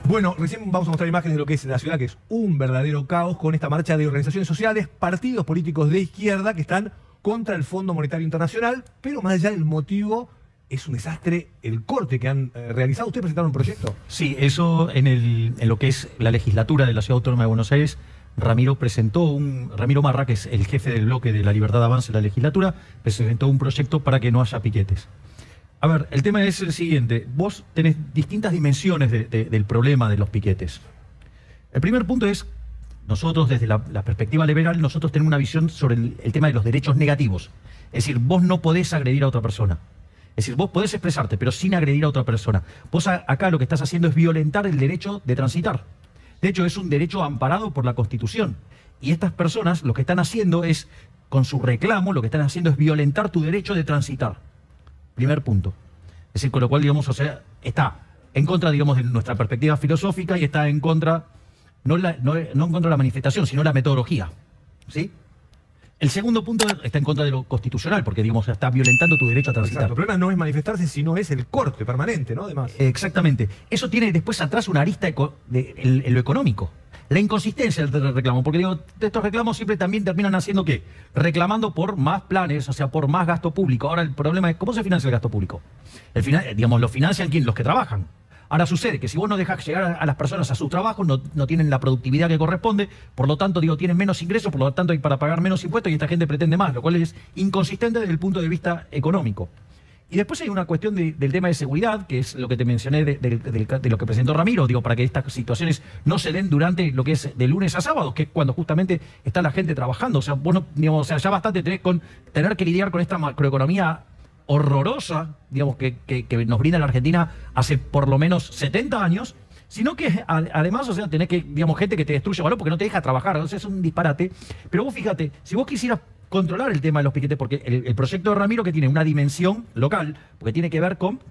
Bueno, recién vamos a mostrar imágenes de lo que es la ciudad, que es un verdadero caos con esta marcha de organizaciones sociales, partidos políticos de izquierda que están contra el Fondo Monetario Internacional, pero más allá del motivo, es un desastre el corte que han realizado. ¿Ustedes presentaron un proyecto? Sí, eso en lo que es la legislatura de la Ciudad Autónoma de Buenos Aires, Ramiro Marra, que es el jefe del bloque de la Libertad de Avance en la legislatura, presentó un proyecto para que no haya piquetes. A ver, el tema es el siguiente. Vos tenés distintas dimensiones del problema de los piquetes. El primer punto es, nosotros desde la perspectiva liberal, nosotros tenemos una visión sobre el tema de los derechos negativos. Es decir, vos no podés agredir a otra persona. Es decir, vos podés expresarte, pero sin agredir a otra persona. Vos acá lo que estás haciendo es violentar el derecho de transitar. De hecho, es un derecho amparado por la Constitución. Y estas personas lo que están haciendo es, con su reclamo, lo que están haciendo es violentar tu derecho de transitar. Primer punto. Es decir, con lo cual, digamos, o sea, está en contra, digamos, de nuestra perspectiva filosófica y está en contra, no en contra de la manifestación, sino la metodología. ¿Sí? El segundo punto está en contra de lo constitucional, porque, digamos, está violentando tu derecho a transitar. Exacto. El problema no es manifestarse, sino es el corte permanente, ¿no? Además. Exactamente. Eso tiene después atrás una arista en lo económico. La inconsistencia del reclamo, porque digo, estos reclamos siempre también terminan haciendo ¿qué? Reclamando por más planes, o sea, por más gasto público. Ahora el problema es, ¿cómo se financia el gasto público? Digamos, lo financian ¿quién? Los que trabajan. Ahora sucede que si vos no dejas llegar a las personas a sus trabajos, no tienen la productividad que corresponde, por lo tanto, digo, tienen menos ingresos, por lo tanto hay para pagar menos impuestos y esta gente pretende más, lo cual es inconsistente desde el punto de vista económico. Y después hay una cuestión del tema de seguridad, que es lo que te mencioné de lo que presentó Ramiro, digo, para que estas situaciones no se den durante lo que es de lunes a sábado, que es cuando justamente está la gente trabajando. O sea, vos no, digamos, o sea, ya bastante tenés con tener que lidiar con esta macroeconomía horrorosa, digamos, que nos brinda la Argentina hace por lo menos 70 años, sino que además, o sea, tenés que, digamos, gente que te destruye valor porque no te deja trabajar. O sea, es un disparate. Pero vos fíjate, si vos quisieras controlar el tema de los piquetes, porque el proyecto de Ramiro, que tiene una dimensión local, porque tiene que ver con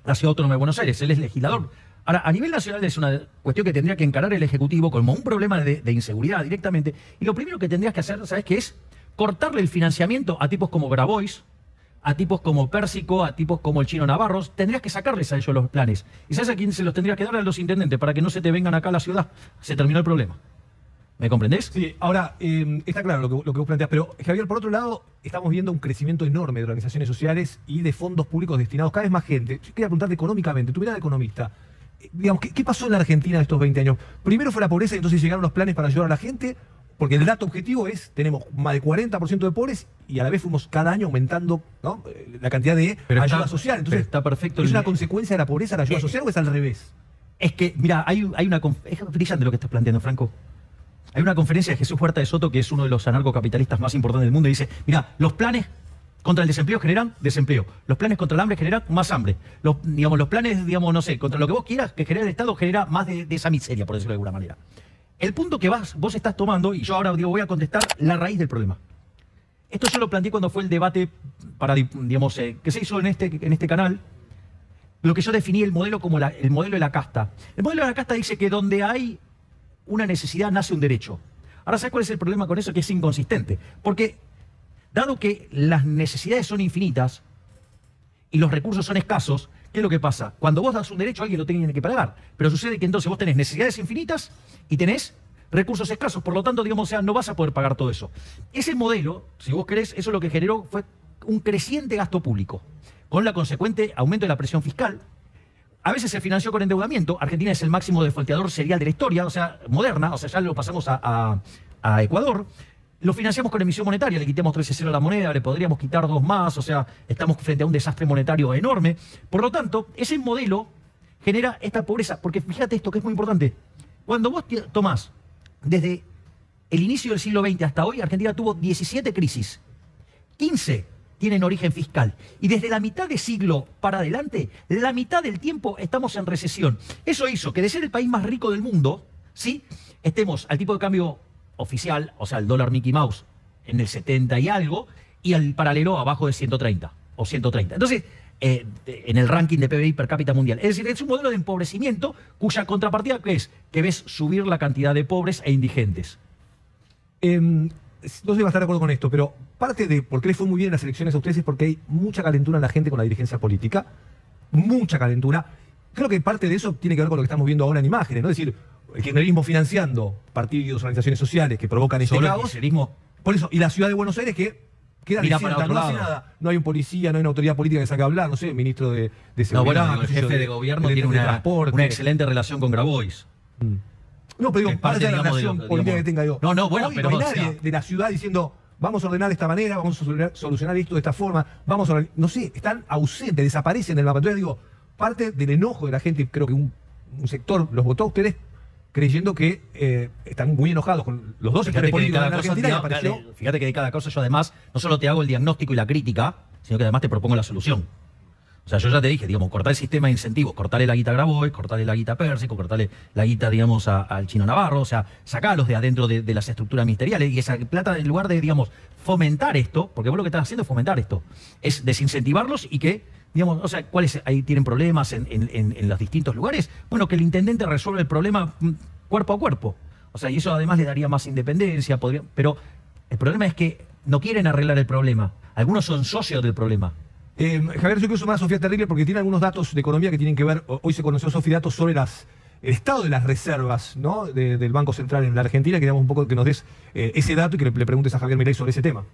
la Ciudad Autónoma de Buenos Aires, él es legislador. Ahora, a nivel nacional es una cuestión que tendría que encarar el Ejecutivo como un problema de inseguridad directamente, y lo primero que tendrías que hacer, ¿sabes qué es? Cortarle el financiamiento a tipos como Grabois, a tipos como Pérsico, a tipos como el Chino Navarros. Tendrías que sacarles a ellos los planes. ¿Y sabes a quién se los tendrías que dar? A los intendentes, para que no se te vengan acá a la ciudad. Se terminó el problema. ¿Me comprendés? Sí, ahora, está claro lo que vos planteás, pero Javier, por otro lado, estamos viendo un crecimiento enorme de organizaciones sociales y de fondos públicos destinados cada vez más gente. Yo quería preguntarte económicamente, tu mirada de economista, digamos, ¿qué pasó en la Argentina estos 20 años? Primero fue la pobreza y entonces llegaron los planes para ayudar a la gente, porque el dato objetivo es, tenemos más de 40% de pobres y a la vez fuimos cada año aumentando, ¿no?, la cantidad de ayuda social. Entonces, está perfecto. ¿Es una consecuencia de la pobreza la ayuda social o es al revés? Es que, mira, es brillante lo que estás planteando, Franco. Hay una conferencia de Jesús Huerta de Soto, que es uno de los anarcocapitalistas más importantes del mundo, y dice, mira, los planes contra el desempleo generan desempleo. Los planes contra el hambre generan más hambre. Los planes, digamos, no sé, contra lo que vos quieras que genere el Estado genera más de esa miseria, por decirlo de alguna manera. El punto que vos estás tomando, y yo ahora digo, voy a contestar la raíz del problema. Esto yo lo planteé cuando fue el debate para, digamos, que se hizo en este canal, lo que yo definí el modelo como el modelo de la casta. El modelo de la casta dice que donde hay una necesidad nace un derecho. Ahora, ¿sabes cuál es el problema con eso? Que es inconsistente. Porque, dado que las necesidades son infinitas y los recursos son escasos, ¿qué es lo que pasa? Cuando vos das un derecho, alguien lo tiene que pagar. Pero sucede que entonces vos tenés necesidades infinitas y tenés recursos escasos. Por lo tanto, digamos, o sea, no vas a poder pagar todo eso. Ese modelo, si vos querés, eso lo que generó fue un creciente gasto público, con la consecuente aumento de la presión fiscal. A veces se financió con endeudamiento. Argentina es el máximo defaulteador serial de la historia, o sea, moderna, o sea, ya lo pasamos a Ecuador. Lo financiamos con emisión monetaria, le quitamos 13-0 a la moneda, le podríamos quitar 2 más, o sea, estamos frente a un desastre monetario enorme. Por lo tanto, ese modelo genera esta pobreza, porque fíjate esto que es muy importante. Cuando vos tomás desde el inicio del siglo XX hasta hoy, Argentina tuvo 17 crisis, 15 tienen origen fiscal. Y desde la mitad de siglo para adelante, la mitad del tiempo estamos en recesión. Eso hizo que de ser el país más rico del mundo, ¿sí?, estemos al tipo de cambio oficial, o sea, el dólar Mickey Mouse, en el 70 y algo, y al paralelo abajo de 130 o 130. Entonces, en el ranking de PBI per cápita mundial. Es decir, es un modelo de empobrecimiento cuya contrapartida, ¿qué es? Que ves subir la cantidad de pobres e indigentes. No sé si va a estar de acuerdo con esto, pero parte de por qué les fue muy bien en las elecciones a ustedes es porque hay mucha calentura en la gente con la dirigencia política, mucha calentura, creo que parte de eso tiene que ver con lo que estamos viendo ahora en imágenes, ¿no? Es decir, el kirchnerismo financiando partidos, organizaciones sociales que provocan este Solo el caos. kirchnerismo. Por eso, y la ciudad de Buenos Aires que queda Mira para desierta, otro no hace lado. nada. No hay un policía, no hay una autoridad política que saque a hablar, no sé, el ministro de No, Seguridad. bueno, el qué sé yo, jefe de gobierno de tiene transporte. una excelente relación con Grabois. No, pero digo, Es para parte, allá de la digamos, de relación lo que, política digamos. que tenga yo. No, bueno, Hoy pero, no hay o nadie sea, de la ciudad diciendo, vamos a ordenar de esta manera, vamos a solucionar esto de esta forma, vamos a no sé, están ausentes, desaparecen del mapa. Entonces digo, parte del enojo de la gente, creo que un sector los votó a ustedes creyendo que están muy enojados con los dos sectores políticos en Argentina y apareció. Fíjate que de cada cosa yo además no solo te hago el diagnóstico y la crítica, sino que además te propongo la solución. O sea, yo ya te dije, digamos, cortar el sistema de incentivos, cortarle la guita a Grabois, cortarle la guita a Pérsico, cortarle la guita, digamos, al Chino Navarro, o sea, sacarlos de adentro de las estructuras ministeriales y esa plata, en lugar de, digamos, fomentar esto, porque vos lo que estás haciendo es fomentar esto, es desincentivarlos y que, digamos, o sea, ¿cuáles ahí tienen problemas en los distintos lugares? Bueno, que el intendente resuelva el problema cuerpo a cuerpo. O sea, y eso además le daría más independencia, pero el problema es que no quieren arreglar el problema. Algunos son socios del problema. Javier, yo quiero sumar a Sofía Terrible porque tiene algunos datos de economía que tienen que ver, hoy se conoció, Sofía, datos sobre el estado de las reservas, ¿no? Del Banco Central en la Argentina. Queríamos un poco que nos des ese dato y que le preguntes a Javier Milei sobre ese tema.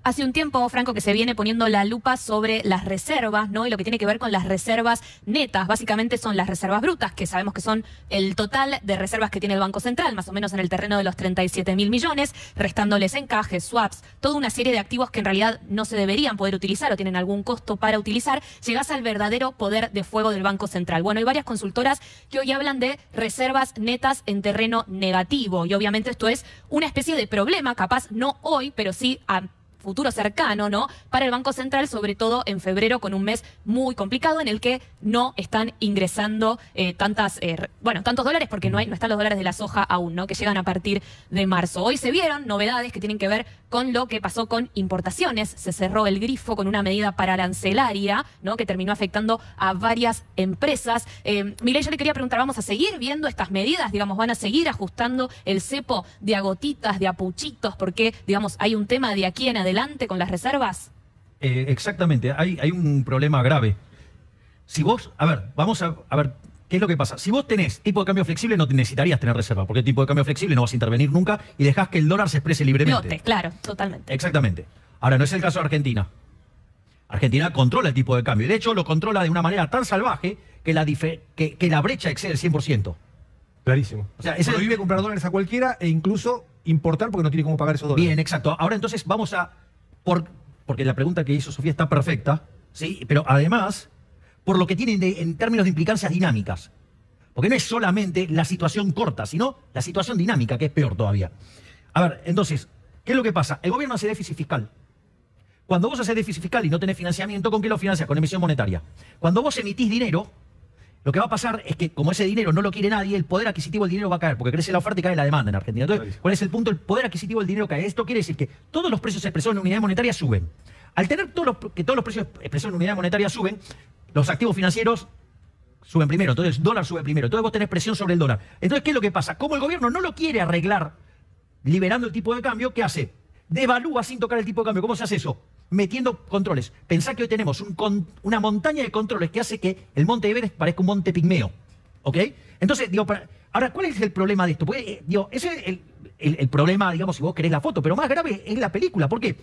Hace un tiempo, Franco, que se viene poniendo la lupa sobre las reservas, ¿no? Y lo que tiene que ver con las reservas netas. Básicamente son las reservas brutas, que sabemos que son el total de reservas que tiene el Banco Central, más o menos en el terreno de los 37.000 millones, restándoles encajes, swaps, toda una serie de activos que en realidad no se deberían poder utilizar o tienen algún costo para utilizar. Llegás al verdadero poder de fuego del Banco Central. Bueno, hay varias consultoras que hoy hablan de reservas netas en terreno negativo. Y obviamente esto es una especie de problema, capaz no hoy, pero sí a futuro cercano, ¿no? Para el Banco Central, sobre todo en febrero, con un mes muy complicado en el que no están ingresando tantos dólares, porque no están los dólares de la soja aún, ¿no? Que llegan a partir de marzo. Hoy se vieron novedades que tienen que ver con lo que pasó con importaciones. Se cerró el grifo con una medida paraarancelaria, ¿no? Que terminó afectando a varias empresas. Milei, yo le quería preguntar, ¿vamos a seguir viendo estas medidas? Digamos, ¿van a seguir ajustando el cepo de a gotitas, de a puchitos? Porque, digamos, hay un tema de aquí en adelante con las reservas. Exactamente, hay un problema grave. Si vos, a ver, vamos a ver qué es lo que pasa. Si vos tenés tipo de cambio flexible, no necesitarías tener reserva, porque el tipo de cambio flexible no vas a intervenir nunca y dejás que el dólar se exprese libremente. Flote, claro, totalmente. Exactamente. Ahora, no es el caso de Argentina. Argentina controla el tipo de cambio. Y de hecho, lo controla de una manera tan salvaje que la brecha excede el 100%. Clarísimo. O sea, prohíbe comprar dólares a cualquiera e incluso importar porque no tiene cómo pagar esos dólares. Bien, exacto. Ahora entonces vamos a... porque la pregunta que hizo Sofía está perfecta, ¿sí? Pero además, por lo que tienen en términos de implicancias dinámicas. Porque no es solamente la situación corta, sino la situación dinámica, que es peor todavía. A ver, entonces, ¿qué es lo que pasa? El gobierno hace déficit fiscal. Cuando vos haces déficit fiscal y no tenés financiamiento, ¿con qué lo financias? Con emisión monetaria. Cuando vos emitís dinero, lo que va a pasar es que como ese dinero no lo quiere nadie, el poder adquisitivo del dinero va a caer, porque crece la oferta y cae la demanda en Argentina. Entonces, ¿cuál es el punto? El poder adquisitivo del dinero cae. Esto quiere decir que todos los precios expresados en unidad monetaria suben. Al tener que todos los precios expresados en unidad monetaria suben, los activos financieros suben primero, entonces el dólar sube primero. Entonces vos tenés presión sobre el dólar. Entonces, ¿qué es lo que pasa? Como el gobierno no lo quiere arreglar liberando el tipo de cambio, ¿qué hace? Devalúa sin tocar el tipo de cambio. ¿Cómo se hace eso? Metiendo controles. Pensá que hoy tenemos una montaña de controles que hace que el monte Everest parezca un monte pigmeo. ¿Ok? Entonces, digo, ahora, ¿cuál es el problema de esto? Porque, digo, ese es el problema, digamos, si vos querés la foto, pero más grave es la película. ¿Por qué?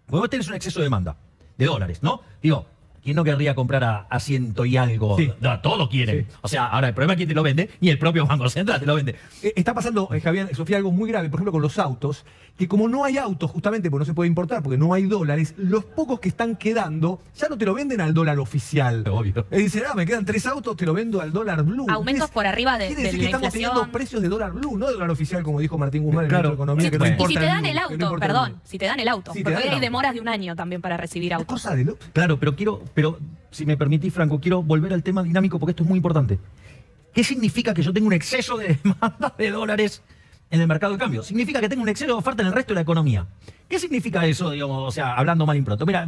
Porque vos tenés un exceso de demanda de dólares, ¿no? Digo, ¿quién no querría comprar a 100 y algo? Sí. No, todos quieren. Sí. O sea, ahora el problema es quién te lo vende, y el propio Banco Central te lo vende. Está pasando, Javier, Sofía, algo muy grave, por ejemplo, con los autos, que como no hay autos, justamente porque no se puede importar, porque no hay dólares, los pocos que están quedando ya no te lo venden al dólar oficial. Obvio. Y dicen, me quedan 3 autos, te lo vendo al dólar blue. Aumentos por arriba de Quiere la decir que estamos inflación. teniendo precios de dólar blue, no de dólar oficial, como dijo Martín Guzmán Claro. en la economía, Sí, que no y importa si te dan blue, el que no auto, importa el perdón, blue. si te dan el auto, Sí, te porque dan hoy el hay auto. demoras de un año también para recibir Una autos. cosa de Claro, pero si me permitís, Franco, quiero volver al tema dinámico porque esto es muy importante. ¿Qué significa que yo tengo un exceso de demanda de dólares en el mercado de cambio? Significa que tengo un exceso de oferta en el resto de la economía. ¿Qué significa eso, digamos, o sea, hablando mal y pronto? Mira,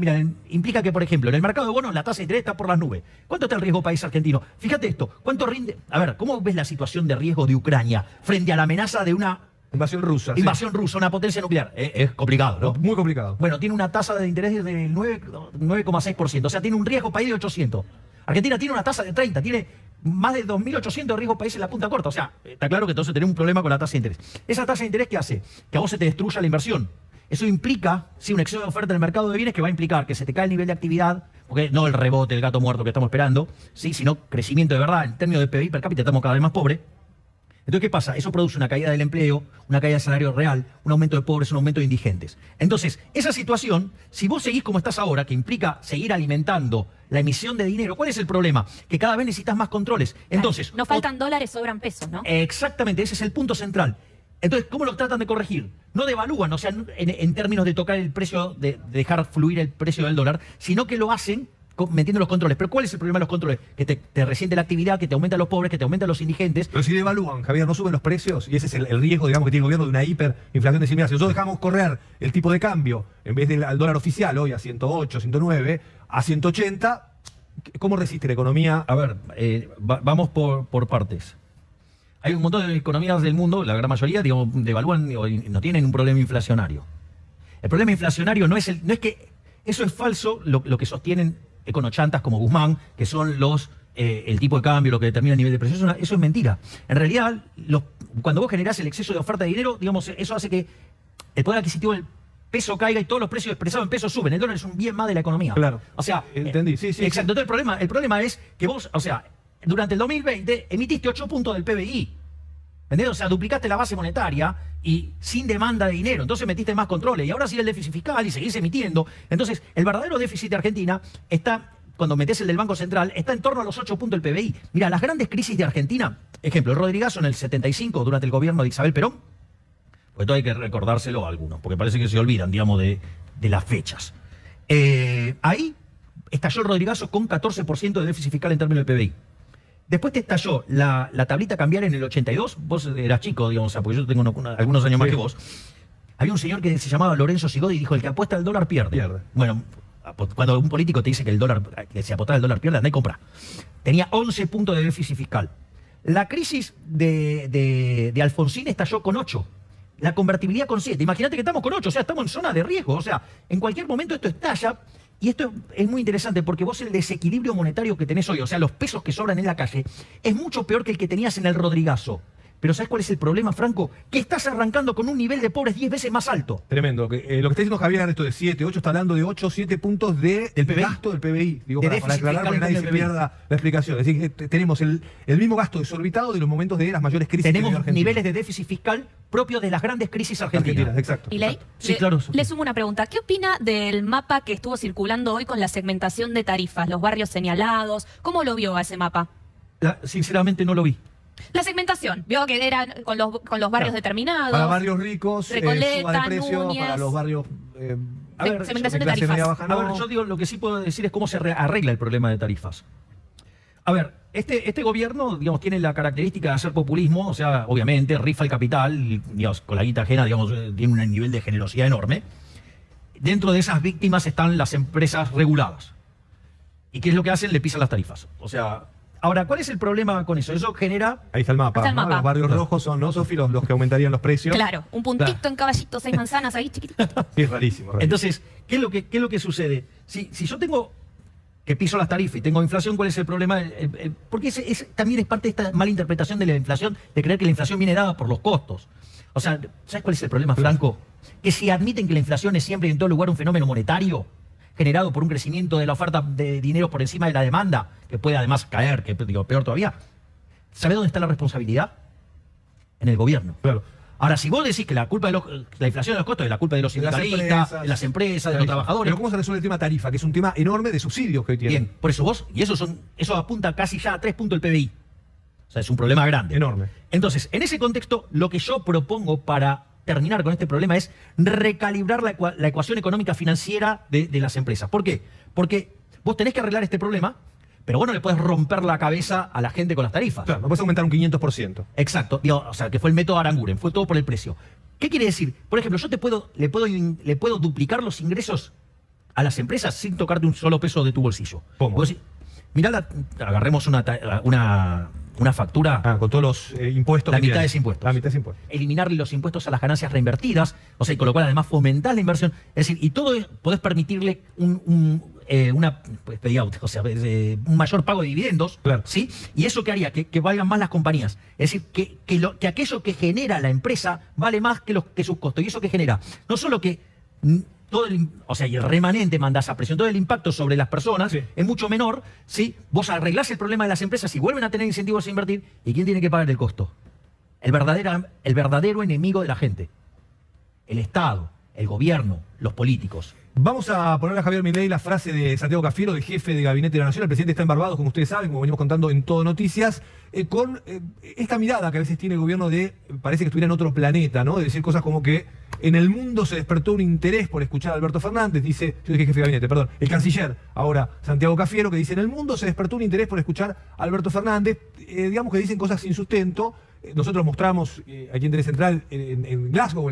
implica que, por ejemplo, en el mercado de bonos la tasa de interés está por las nubes. ¿Cuánto está el riesgo país argentino? Fíjate esto, ¿cuánto rinde? A ver, ¿cómo ves la situación de riesgo de Ucrania frente a la amenaza de una invasión rusa. sí. invasión rusa, una potencia nuclear? Es complicado, ¿no? Muy complicado. Bueno, tiene una tasa de interés del 9,6%, o sea, tiene un riesgo país de 800. Argentina tiene una tasa de 30, tiene más de 2.800 de riesgo país en la punta corta. O sea, está claro que entonces tenemos un problema con la tasa de interés. ¿Esa tasa de interés qué hace? Que a vos se te destruya la inversión. Eso implica, sí, un exceso de oferta en el mercado de bienes que va a implicar que se te cae el nivel de actividad, porque no el rebote, el gato muerto que estamos esperando, ¿sí? Sino crecimiento de verdad. En términos de PIB per cápita estamos cada vez más pobres. Entonces, ¿qué pasa? Eso produce una caída del empleo, una caída del salario real, un aumento de pobres, un aumento de indigentes. Entonces, esa situación, si vos seguís como estás ahora, que implica seguir alimentando la emisión de dinero, ¿cuál es el problema? Que cada vez necesitas más controles. Entonces, no faltan dólares, sobran pesos, ¿no? Exactamente, ese es el punto central. Entonces, ¿cómo lo tratan de corregir? No devalúan, o sea, en términos de tocar el precio, de dejar fluir el precio del dólar, sino que lo hacen metiendo los controles. Pero ¿cuál es el problema de los controles? Que te resiente la actividad, que te aumenta los pobres, que te aumentan los indigentes. Pero si devalúan, Javier, no suben los precios, y ese es el riesgo, digamos, que tiene el gobierno de una hiperinflación. De mira, si nosotros dejamos correr el tipo de cambio, en vez del al dólar oficial, hoy a 108, 109, a 180, ¿cómo resiste la economía? A ver, vamos por partes. Hay un montón de economías del mundo, la gran mayoría, digamos, devalúan o no tienen un problema inflacionario. El problema inflacionario no es que eso es falso, lo que sostienen econochantas como Guzmán, que son el tipo de cambio, lo que determina el nivel de precio. Eso es mentira. En realidad, cuando vos generás el exceso de oferta de dinero, digamos, eso hace que el poder adquisitivo del peso caiga y todos los precios expresados en pesos suben. El dólar es un bien más de la economía. Claro. O sea, entendí. Sí. Exacto. Entonces el problema es que vos, o sea, durante el 2020 emitiste 8 puntos del PBI. ¿Entendés? O sea, duplicaste la base monetaria y sin demanda de dinero. Entonces metiste más controles. Y ahora sigue el déficit fiscal y seguís emitiendo. Entonces, el verdadero déficit de Argentina está, cuando metés el del Banco Central, está en torno a los 8 puntos del PBI. Mira, las grandes crisis de Argentina, ejemplo, el Rodrigazo en el 75, durante el gobierno de Isabel Perón, porque todo hay que recordárselo a algunos, porque parece que se olvidan, digamos, de las fechas. Ahí estalló el Rodrigazo con 14% de déficit fiscal en términos de PBI. Después te estalló la tablita cambiaria en el 82. Vos eras chico, digamos, o sea, porque yo tengo algunos años más que vos. Había un señor que se llamaba Lorenzo Sigodi y dijo: el que apuesta al dólar pierde. Bueno, cuando un político te dice que si apostas al dólar pierde, andá y compra. Tenía 11 puntos de déficit fiscal. La crisis de Alfonsín estalló con 8. La convertibilidad con 7. Imagínate que estamos con 8, o sea, estamos en zona de riesgo. O sea, en cualquier momento esto estalla. Y esto es muy interesante porque vos el desequilibrio monetario que tenés hoy, o sea, los pesos que sobran en la calle, es mucho peor que el que tenías en el Rodrigazo. Pero ¿sabes cuál es el problema, Franco? Que estás arrancando con un nivel de pobres 10 veces más alto. Tremendo. Lo que está diciendo Javier, esto de 7, 8, está hablando de 8 o 7 puntos del PBI. Gasto del PBI. Digo, para aclarar, para que nadie se pierda la explicación. Es decir, que tenemos el mismo gasto desorbitado de los momentos de las mayores crisis. Tenemos niveles de déficit fiscal propios de las grandes crisis argentinas. Exacto. Y sí, claro. Le sumo una pregunta. ¿Qué opina del mapa que estuvo circulando hoy con la segmentación de tarifas, los barrios señalados? ¿Cómo lo vio a ese mapa? Sinceramente no lo vi. La segmentación, vio que eran con los barrios determinados. Para barrios ricos, Recoleta, suba de precio, Núñez. para los barrios... segmentación de clase tarifas. media baja, A ver, yo digo, lo que sí puedo decir es cómo se arregla el problema de tarifas. A ver, este gobierno, digamos, tiene la característica de hacer populismo, o sea, obviamente, rifa el capital, y, digamos, con la guita ajena, digamos, tiene un nivel de generosidad enorme. Dentro de esas víctimas están las empresas reguladas. ¿Y qué es lo que hacen? Le pisan las tarifas. O sea... Ahora, ¿cuál es el problema con eso? Eso genera... Ahí está el mapa. Está el mapa. Los barrios rojos son, ¿no, Sofi? Los que aumentarían los precios. Claro, un puntito en Caballito, 6 manzanas ahí chiquitito. Sí, es rarísimo. Entonces, ¿qué es lo que sucede? Si yo tengo que piso las tarifas y tengo inflación, ¿cuál es el problema? Porque también es parte de esta mala interpretación de la inflación, de creer que la inflación viene dada por los costos. O sea, ¿sabes cuál es el problema, Franco? Que si admiten que la inflación es siempre y en todo lugar un fenómeno monetario, generado por un crecimiento de la oferta de dinero por encima de la demanda, que puede además caer, que digo, peor todavía. ¿Sabe dónde está la responsabilidad? En el gobierno. Claro. Ahora, si vos decís que la culpa de la inflación de los costos es la culpa de los sindicalistas, de las empresas, de los trabajadores... Pero ¿cómo se resuelve el tema tarifa? Que es un tema enorme de subsidios que hoy tiene. Bien, por eso eso apunta casi ya a 3 puntos del PBI. O sea, es un problema grande. Enorme. Entonces, en ese contexto, lo que yo propongo para terminar con este problema es recalibrar la ecuación económica financiera de las empresas. ¿Por qué? Porque vos tenés que arreglar este problema, pero vos no le podés romper la cabeza a la gente con las tarifas. Claro, no puedes aumentar un 500%. Exacto. O sea, que fue el método Aranguren, fue todo por el precio. ¿Qué quiere decir? Por ejemplo, yo le puedo duplicar los ingresos a las empresas sin tocarte un solo peso de tu bolsillo. ¿Cómo? Mirá, agarremos una factura. Con todos los impuestos. La mitad es impuestos. La mitad es impuestos. Eliminarle los impuestos a las ganancias reinvertidas, o sea, y con lo cual además fomentás la inversión. Es decir, y todo podés permitirle pues, payout, o sea, un mayor pago de dividendos, Claro. ¿sí? Y eso que haría que valgan más las compañías. Es decir, que aquello que genera la empresa vale más que sus costos. Y eso que genera, no solo que o sea, y el remanente manda esa presión, todo el impacto sobre las personas Sí. es mucho menor, ¿sí? Vos arreglás el problema de las empresas y vuelven a tener incentivos a invertir. ¿Y quién tiene que pagar el costo? El verdadero enemigo de la gente. El Estado, el gobierno, los políticos. Vamos a ponerle a Javier Milei la frase de Santiago Cafiero, del jefe de Gabinete de la Nación. El presidente está en Barbados, como ustedes saben, como venimos contando en Todo Noticias, con esta mirada que a veces tiene el gobierno de, parece que estuviera en otro planeta, ¿no? De decir cosas como que en el mundo se despertó un interés por escuchar a Alberto Fernández, dice, yo dije jefe de gabinete, perdón, el canciller, ahora Santiago Cafiero, que dice, en el mundo se despertó un interés por escuchar a Alberto Fernández, digamos que dicen cosas sin sustento. Nosotros mostramos aquí en Telecentral en Glasgow,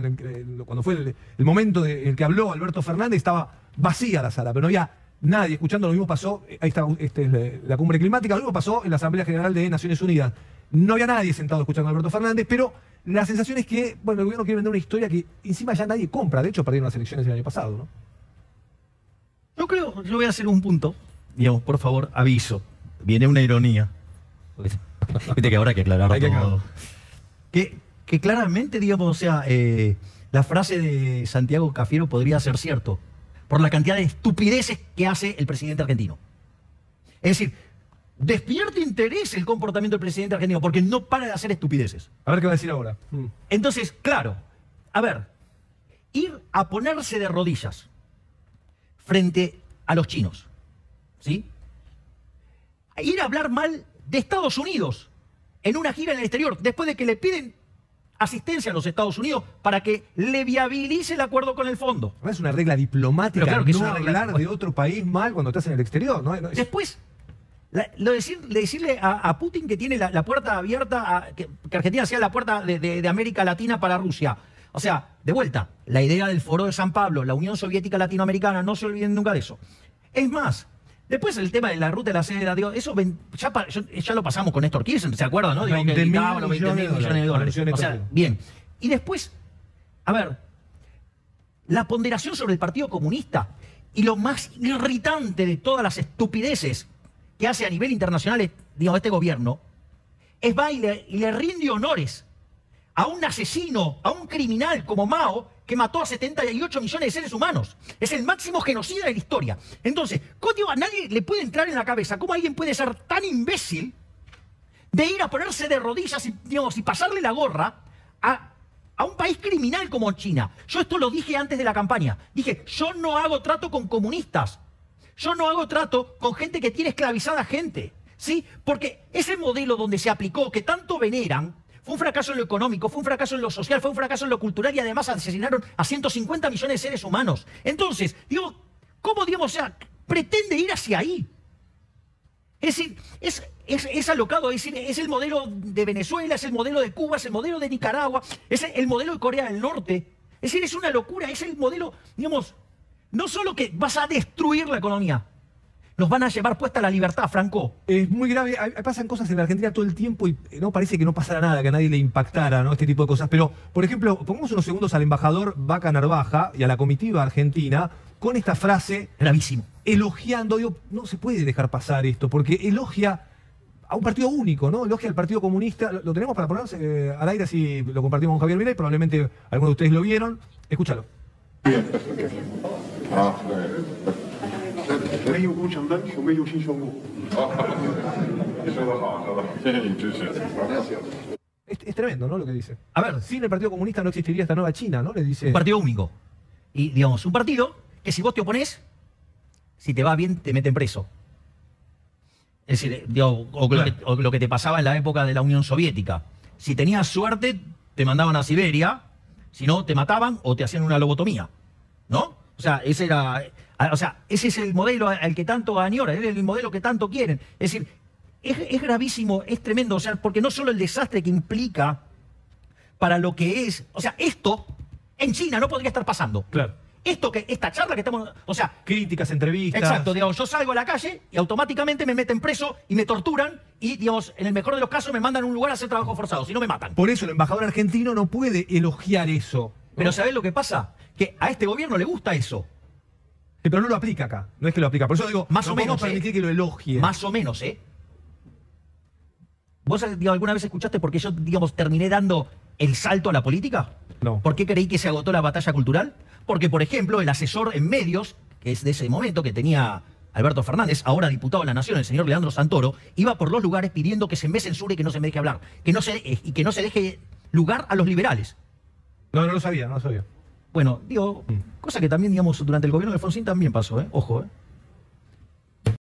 cuando fue el momento en el que habló Alberto Fernández, estaba vacía la sala, pero no había nadie escuchando. Lo mismo pasó, ahí está, la cumbre climática, lo mismo pasó en la Asamblea General de Naciones Unidas. No había nadie sentado escuchando a Alberto Fernández, pero la sensación es que, bueno, el gobierno quiere vender una historia que encima ya nadie compra. De hecho, perdieron las elecciones el año pasado, ¿no? Yo voy a hacer un punto, digamos, por favor, aviso. Viene una ironía. Viste que ahora hay que aclarar Hay que todo. Que claramente, digamos, o sea, la frase de Santiago Cafiero podría ser cierto por la cantidad de estupideces que hace el presidente argentino. Es decir, despierta interés el comportamiento del presidente argentino porque no para de hacer estupideces. A ver qué va a decir ahora. Entonces, claro, a ver, ir a ponerse de rodillas frente a los chinos, ¿sí? Ir a hablar mal de Estados Unidos en una gira en el exterior, después de que le piden asistencia a los Estados Unidos para que le viabilice el acuerdo con el fondo. Es una regla diplomática, Pero claro que no es una regla hablar de otro país mal cuando estás en el exterior, ¿no? Después, decirle a Putin que tiene la puerta abierta, que Argentina sea la puerta de América Latina para Rusia. O sea, de vuelta, la idea del Foro de San Pablo, la Unión Soviética Latinoamericana, no se olviden nunca de eso. Es más, después el tema de la ruta de la seda, digo, eso ya lo pasamos con Néstor Kirchner, ¿se acuerdan? ¿No? Digo, que 20.000 gritaba los 20.000 millones de dólares. O sea, bien. Y después, a ver, la ponderación sobre el Partido Comunista y lo más irritante de todas las estupideces que hace a nivel internacional, digamos, este gobierno, es va y le rinde honores a un asesino, a un criminal como Mao, que mató a 78 millones de seres humanos. Es el máximo genocida de la historia. Entonces, a nadie le puede entrar en la cabeza cómo alguien puede ser tan imbécil de ir a ponerse de rodillas y pasarle la gorra a un país criminal como China. Yo esto lo dije antes de la campaña. Dije, yo no hago trato con comunistas. Yo no hago trato con gente que tiene esclavizada gente. ¿Sí? Porque ese modelo donde se aplicó, que tanto veneran, fue un fracaso en lo económico, fue un fracaso en lo social, fue un fracaso en lo cultural y además asesinaron a 150 millones de seres humanos. Entonces, digo, ¿cómo, digamos, o sea, pretende ir hacia ahí? Es decir, es alocado, es decir, es el modelo de Venezuela, es el modelo de Cuba, es el modelo de Nicaragua, es el modelo de Corea del Norte. Es decir, es una locura, es el modelo, digamos, no solo que vas a destruir la economía, nos van a llevar puesta la libertad, Franco. Es muy grave, pasan cosas en la Argentina todo el tiempo y no parece que no pasara nada, que a nadie le impactara, ¿no? Este tipo de cosas. Pero, por ejemplo, pongamos unos segundos al embajador Vaca Narvaja y a la comitiva argentina con esta frase Gravísimo. elogiando, digo, no se puede dejar pasar esto, porque elogia a un partido único, ¿no? Elogia al Partido Comunista. Lo tenemos para ponerse al aire, así lo compartimos con Javier Milei, probablemente algunos de ustedes lo vieron. Escúchalo. 没有共产党就没有新生活。你说得好，说得好，谢谢你支持。 Es tremendo, ¿no? Lo que dice. A ver, Sin el Partido Comunista no existiría esta nueva China, ¿no? Le dice. un partido único. Y, digamos, un partido que si vos te oponés, si te va bien, te meten preso. Es decir, digo, o lo que te pasaba en la época de la Unión Soviética. Si tenías suerte, te mandaban a Siberia, si no, te mataban o te hacían una lobotomía. ¿No? O sea, ese es el modelo al que tanto añoran, es el modelo que tanto quieren. Es decir, es gravísimo, es tremendo, o sea, porque no solo el desastre que implica para lo que es, o sea, esto en China no podría estar pasando. Claro. Esta charla que estamos, o sea, Críticas, entrevistas. exacto, digamos, yo salgo a la calle y automáticamente me meten preso y me torturan y, digamos, en el mejor de los casos me mandan a un lugar a hacer trabajo forzado, si no me matan. Por eso el embajador argentino no puede elogiar eso. Pero ¿sabés lo que pasa? Que a este gobierno le gusta eso. Pero no lo aplica acá. No es que lo aplica. Por eso digo, Más no o podemos menos, permitir que lo elogie. Más o menos, ¿eh? ¿Vos alguna vez escuchaste por qué yo, digamos, terminé dando el salto a la política? No. ¿Por qué creí que se agotó la batalla cultural? Porque, por ejemplo, el asesor en medios, que es de ese momento que tenía Alberto Fernández, ahora diputado de la Nación, el señor Leandro Santoro, iba por los lugares pidiendo que se me censure y que no se me deje hablar, y que no se deje lugar a los liberales. No, no lo sabía, no lo sabía. Bueno, digo, cosa que también, digamos, durante el gobierno de Alfonsín también pasó, ¿eh? Ojo, ¿eh?